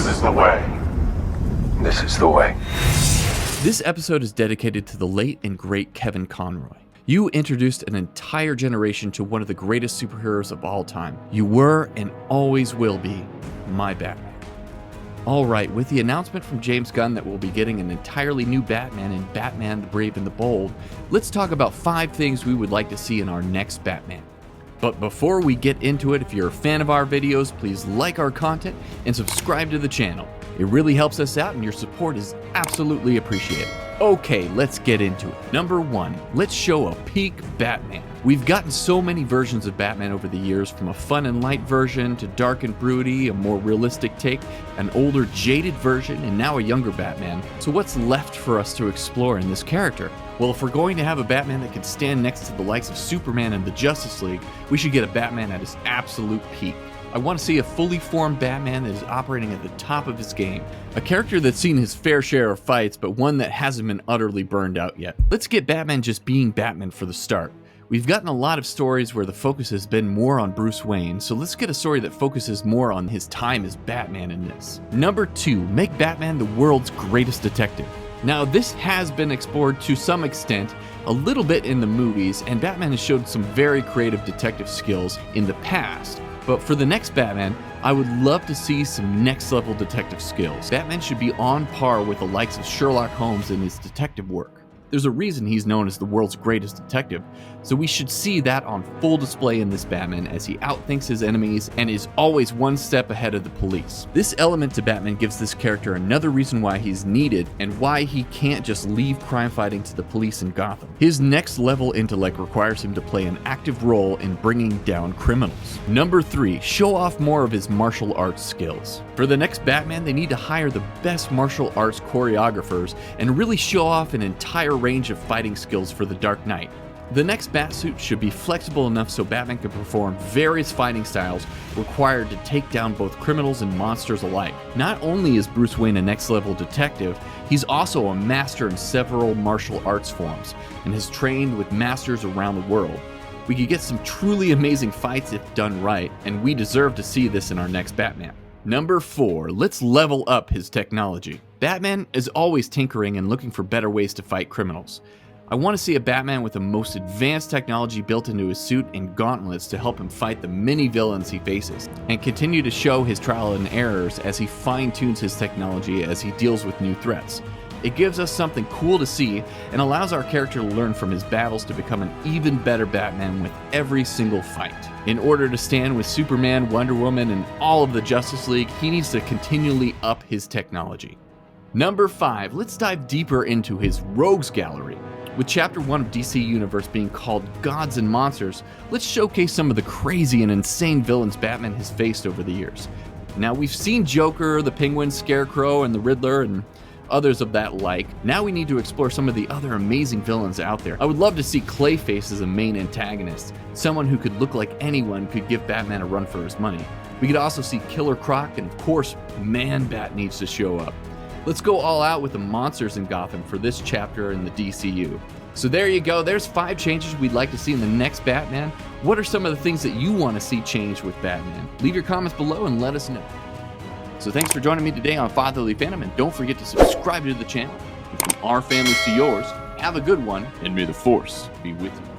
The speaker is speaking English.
is the way. This is the way. This episode is dedicated to the late and great Kevin Conroy. You introduced an entire generation to one of the greatest superheroes of all time. You were and always will be my Batman. Alright, with the announcement from James Gunn that we'll be getting an entirely new Batman in Batman the Brave and the Bold, let's talk about 5 things we would like to see in our next Batman. But before we get into it, if you're a fan of our videos, please like our content and subscribe to the channel. It really helps us out and your support is absolutely appreciated. Okay, let's get into it. Number 1, let's show a peak Batman. We've gotten so many versions of Batman over the years, from a fun and light version to dark and broody, a more realistic take, an older jaded version, and now a younger Batman. So what's left for us to explore in this character? Well, if we're going to have a Batman that can stand next to the likes of Superman and the Justice League, we should get a Batman at his absolute peak. I want to see a fully formed Batman that is operating at the top of his game. A character that's seen his fair share of fights, but one that hasn't been utterly burned out yet. Let's get Batman just being Batman for the start. We've gotten a lot of stories where the focus has been more on Bruce Wayne, so let's get a story that focuses more on his time as Batman in this. Number 2, make Batman the world's greatest detective. Now, this has been explored to some extent, a little bit in the movies, and Batman has showed some very creative detective skills in the past. But for the next Batman, I would love to see some next level detective skills. Batman should be on par with the likes of Sherlock Holmes in his detective work. There's a reason he's known as the world's greatest detective, so we should see that on full display in this Batman as he outthinks his enemies and is always one step ahead of the police. This element to Batman gives this character another reason why he's needed and why he can't just leave crime fighting to the police in Gotham. His next level intellect requires him to play an active role in bringing down criminals. Number 3, show off more of his martial arts skills. For the next Batman, they need to hire the best martial arts choreographers and really show off an entire range of fighting skills for the Dark Knight. The next Batsuit should be flexible enough so Batman can perform various fighting styles required to take down both criminals and monsters alike. Not only is Bruce Wayne a next level detective, he's also a master in several martial arts forms and has trained with masters around the world. We could get some truly amazing fights if done right, and we deserve to see this in our next Batman. Number 4, let's level up his technology. Batman is always tinkering and looking for better ways to fight criminals. I want to see a Batman with the most advanced technology built into his suit and gauntlets to help him fight the many villains he faces, and continue to show his trial and errors as he fine-tunes his technology as he deals with new threats. It gives us something cool to see and allows our character to learn from his battles to become an even better Batman with every single fight. In order to stand with Superman, Wonder Woman, and all of the Justice League, he needs to continually up his technology. Number 5, let's dive deeper into his rogues gallery. With Chapter 1 of Dceu Universe being called Gods and Monsters, let's showcase some of the crazy and insane villains Batman has faced over the years. Now, we've seen Joker, the Penguin, Scarecrow, and the Riddler, and others of that like. Now we need to explore some of the other amazing villains out there. I would love to see Clayface as a main antagonist. Someone who could look like anyone could give Batman a run for his money. We could also see Killer Croc, and of course, Man-Bat needs to show up. Let's go all out with the monsters in Gotham for this chapter in the DCU. So there you go, there's 5 changes we'd like to see in the next Batman. What are some of the things that you want to see change with Batman? Leave your comments below and let us know. So thanks for joining me today on Fatherly Fandom, and don't forget to subscribe to the channel. And from our families to yours, have a good one, and may the Force be with you.